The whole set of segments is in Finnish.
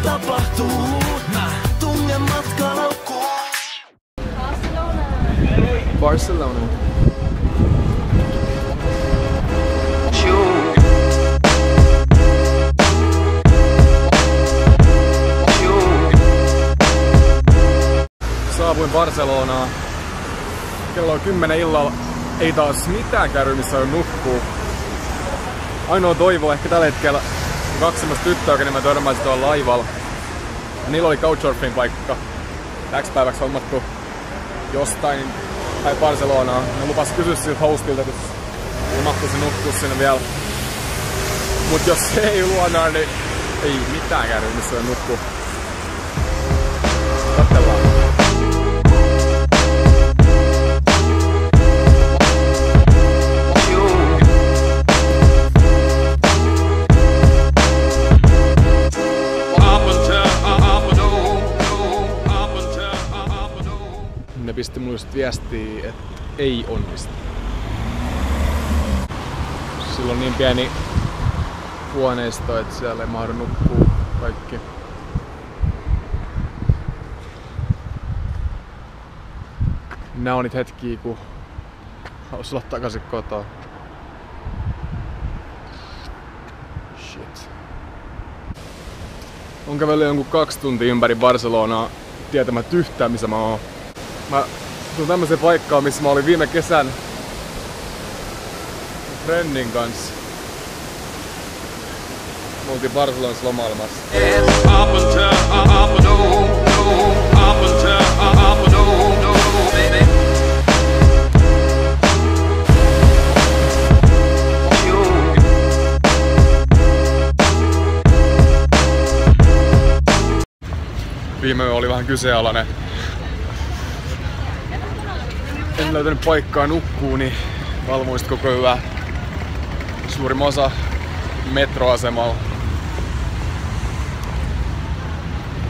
tapahtuu. Mä tungen matkalaukkuun. Barcelona. Saavuin Barcelonaan. Kello on 10 illalla. Ei taas mitään käy, missä on nukkuu. Ainoa toivo ehkä tällä hetkellä on 2 semmoista tyttöä, kenen mä törmäsin tuolla laivalla. Ja niillä oli couchsurfing paikka. Täksi päiväksi hommattu jostain tai Barcelonaan. Ne lupas kysyä siltä hostilta, että jos mahtuisi nukkua sinne vielä. Mut jos se ei luonaan, niin ei mitään käy, missä on nukkuu. Katsellaan. Ne pisti mulle just viestiä, että ei onnistu. Sillä on niin pieni huoneisto, että siellä ei mahdu nukkuu kaikki. Nää on niitä hetkiä, kun haluais olla takaisin kotoa. Shit. On kävellyt jonkun 2 tuntia ympäri Barcelonaa tietämättä yhtään missä mä oon. Mä tulin tämmöiseen paikkaan, missä mä olin viime kesän friendin kanssa. Me oltiin Barcelonassa lomailemassa. Viime yö oli vähän kyseenalainen. En löytänyt paikkaa nukkuu, niin valvoin sit koko yö. Suurin osa metroasemalla.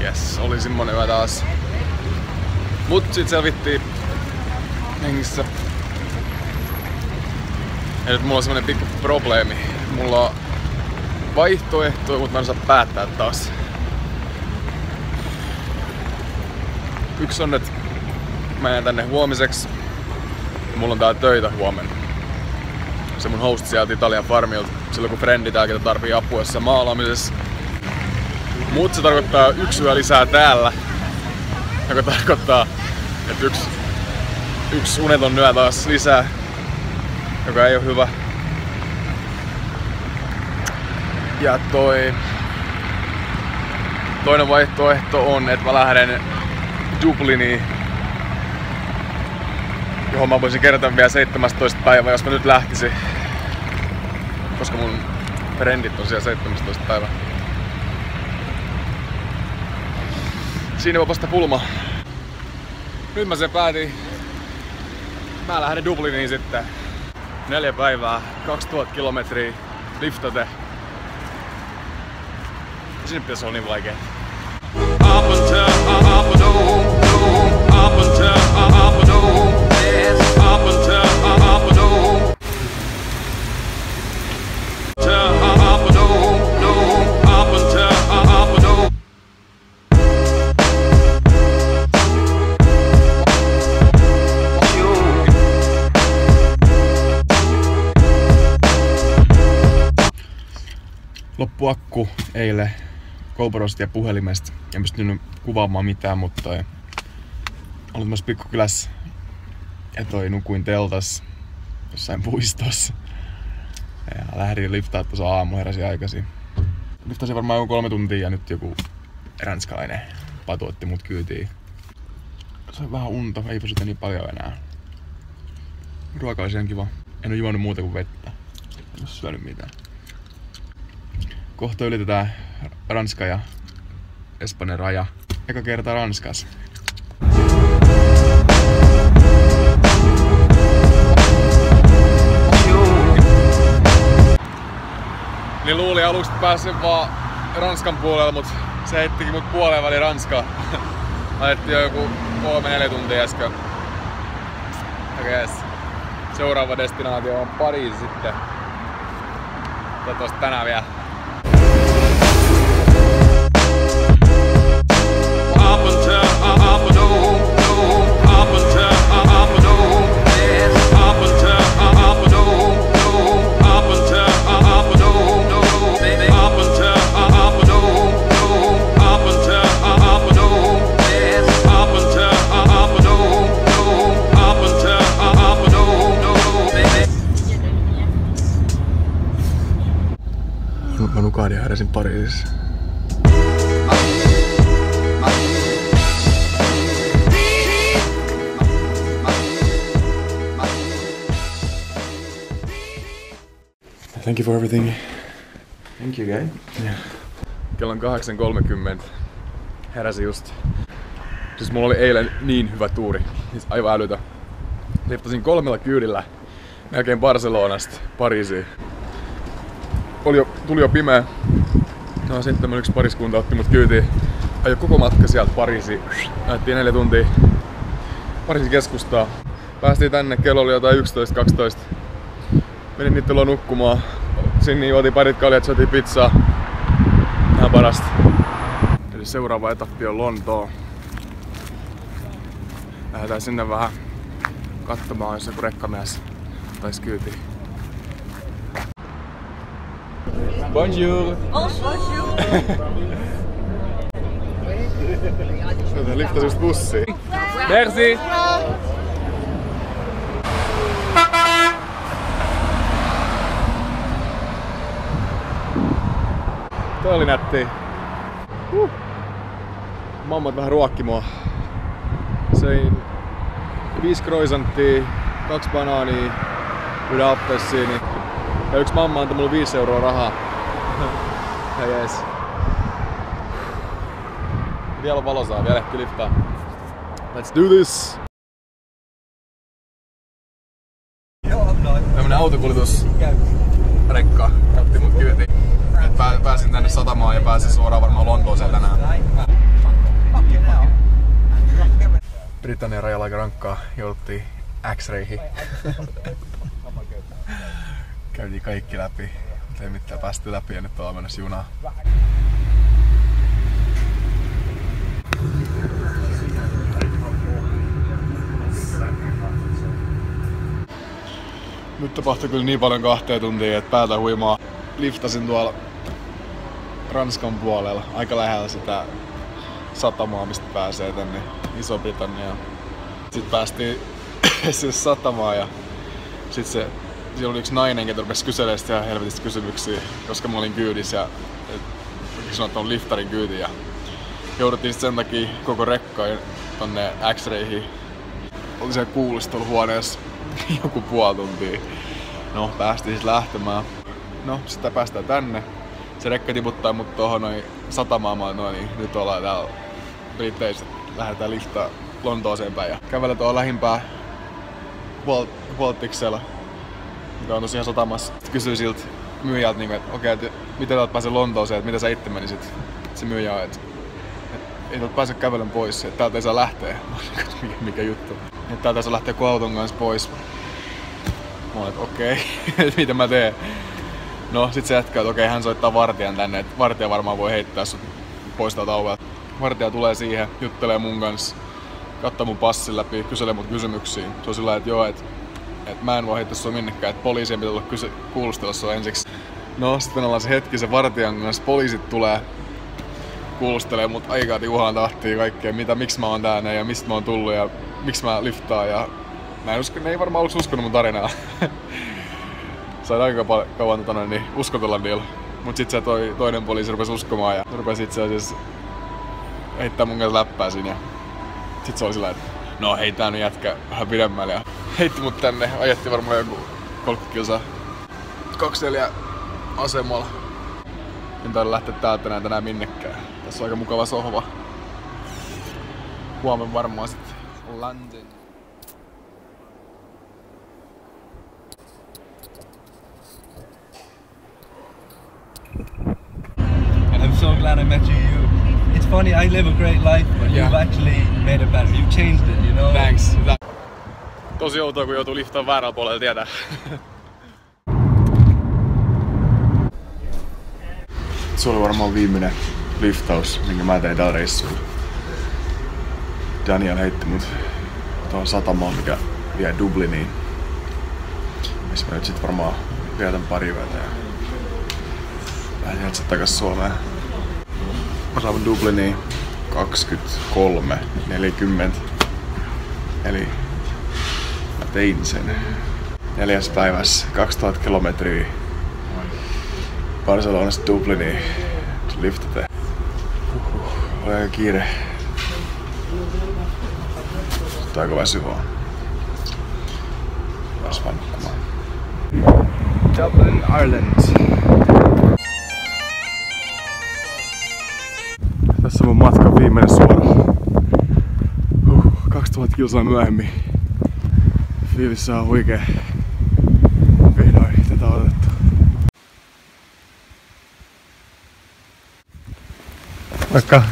Jes, oli semmonen yö taas. Mut sit selvittiin hengissä. Ja nyt mulla on semmonen pikku probleemi. Mulla on vaihtoehtoja, mut mä en osaa päättää taas. Yksi on, että mä jään tänne huomiseksi. Mulla on täällä töitä huomenna. Se mun host sieltä Italian farmilta. Silloin kun frendi tää, ketä tarvii apua jossain maalaamisessa. Mut se tarkoittaa 1 yö lisää täällä. Joka tarkoittaa, että yksi uneton yö taas lisää. Joka ei oo hyvä. Ja toinen vaihtoehto on, että mä lähden Dubliniin, johon mä voisin kerätä vielä 17 päivää, jos mä nyt lähtisin. Koska mun frendit on siellä 17 päivää. Siinä vapasta pulma. Nyt mä sen päätin. Mä lähden Dubliniin sitten. 4 päivää, 2000 kilometriä, liftate. Ja sinne pitäisi olla niin vaikea. Loppu akku eilen GoProsta ja puhelimesta. En pystynyt kuvaamaan mitään, mutta olin myös pikkukylässä ja nukuin teltas jossain puistossa. Ja lähdin liftaa tuossa aamu, heräsin aikaisin. Liftasin varmaan joku 3 tuntia ja nyt joku ranskalainen patu otti mut kyytiin. Sain vähän unta, ei pysytä niin paljon enää. Ruoka oli ihan kiva. En oo juonut muuta kuin vettä. En oo syönyt mitään. Kohta ylitetään Ranska ja Espanjan raja. Eka kertaa Ranskassa. Niin luulin aluksi pääsin vaan Ranskan puolella, mut se heittikin mut puoleen väliin Ranskaa. Ajettiin jo joku 3-4 tuntia äsken. Yes. Seuraava destinaatio on Pariisi sitten. Toivottavasti tänään vielä. ja heräsin Pariisissa. Thank you for everything. Thank you, guy. Yeah. Kello on 8.30. Heräsin just. Siis mulla oli eilen niin hyvä tuuri. Siis aivan älytä. Liftasin 3 kyydillä melkein Barcelonasta Pariisiin. Tuli jo pimeä. No sitten yksi pariskunta otti mut kyytiin. Ajoi koko matka sieltä Pariisiin. Ajettiin 4 tuntia Pariisin keskustaa. Päästiin tänne, kello oli jotain 11-12. Menin niitä luo nukkumaan. Sinne juotiin parit kaljat, syötiin pizzaa. Ihan parasta. Eli seuraava etappi on Lontoo. Lähdetään sinne vähän katsomaan, jos joku rekkamies taisi kyytiin. Bonjour! Bonjour! Liftas just bussiin. Merci! Toi oli nätti. Mammat vähän ruokki mua. Söin 5 croissanttia, 2 banaania, 1 appelsiini ja yksi mamma antoi mulle 5 € rahaa. Ja jees. Vielä on valosaa, vielä ehti liftaa. Let's do this! Tämmönen autokuljetusrekka otti mut kyytiin. Pääsin tänne satamaan ja pääsin suoraan varmaan Lontooseen tänään. Britannian rajalla aika rankkaa, jouduttiin X-rayhin. Käytiin kaikki läpi, mutta ei mitään, päästy läpi ja nyt ollaan menossa junaan. Nyt tapahtui kyllä niin paljon 2 tuntia, että päätä huimaa. Liftasin tuolla Ranskan puolella, aika lähellä sitä satamaa, mistä pääsee tänne Iso-Britanniaan. Sitten päästiin siis satamaan ja sitten siellä oli yksi nainen, joka rupesi kyselemään ihan helvetistä kysymyksiä, koska mä olin kyydissä ja sanoin, että on liftarin kyyti ja jouduttiin sen takia koko rekkaan tonne X-rayhin. Oli siellä kuulusteluhuoneessa joku puoli tuntia. No, päästiin siis lähtemään. No, sitten päästään tänne. Se rekka tiputtaa mut tohon noin satamaan, no niin, nyt ollaan täällä Briteissä. Lähdetään liftaa Lontooseen päin ja kävellä tuohon lähimpää Balticsella, mikä on tosiaan satamassa. Sitten kysyin siltä myyjältä, että okei, että miten täältä pääsee Lontooseen, että mitä sä itse menisit? Se myyjä on, että ei täältä pääse kävelen pois, että täältä ei saa lähteä. Mikä juttu. Että täältä saa lähteä auton kanssa pois. Mä olen, että okei, mitä mä teen? No sit se jatkaa, että okei, hän soittaa vartijan tänne, että vartija varmaan voi heittää sut pois täältä ovelta. Vartija tulee siihen, juttelee mun kanssa, katsoo mun passin läpi, kyselee mut kysymyksiä. Se on sillä että joo, että mä en voi heittää sua minnekään, että poliisien pitää olla kuulustella sua ensiksi. No sit ollaan se hetki sen vartijan kanssa, poliisit tulee kuulustelee mut aikaa tiuhaan tahtiin kaikkea, miksi mä oon täällä ja mistä mä oon tullut ja miksi mä liftaan ja ne ei varmaan aluksi uskonut mun tarinaa. Sain aika kauan uskotella niillä. Mut sit se toinen poliisi rupesi uskomaan ja rupesi itse asiassa heittää mun kanssa läppää siinä. Ja sit se oli sillä, että no heitään nyt jätkä vähän pidemmälle ja heitti mut tänne. Ajettiin varmaan joku 30 kilsaa 24 asemalla. En taida lähteä täältä tänään minnekään. Tässä on aika mukava sohva. Huomenna varmaan sit London. And I'm so glad I met you. It's funny, I live a great life, but Yeah. you've actually made it better. You've changed it, you know? Thanks. Tosi outoa, kun joutuu liftaan väärällä puolella tietää. Se oli varmaan viimeinen liftaus, minkä mä tein tällä reissulla. Daniel heitti mut tuohon satamaan, mikä vie Dubliniin. Missä mä nyt sit varmaan vietän pari yötä ja lähdin sieltä takas Suomeen. Mä saavun Dubliniin 23.40. Eli mä tein sen 4. päivässä 2000 kilometriä. Barcelonasta Dubliniin liftate. Oli aika kiire. Mutta aika väsyvää. Pääs vaan nukkumaan. Dublin, Ireland. Tässä on mun matkan viimeinen suora. 2000 kilsaa myöhemmin. Fiilis on huikee. Vihdoin tätä otettu. Moikka!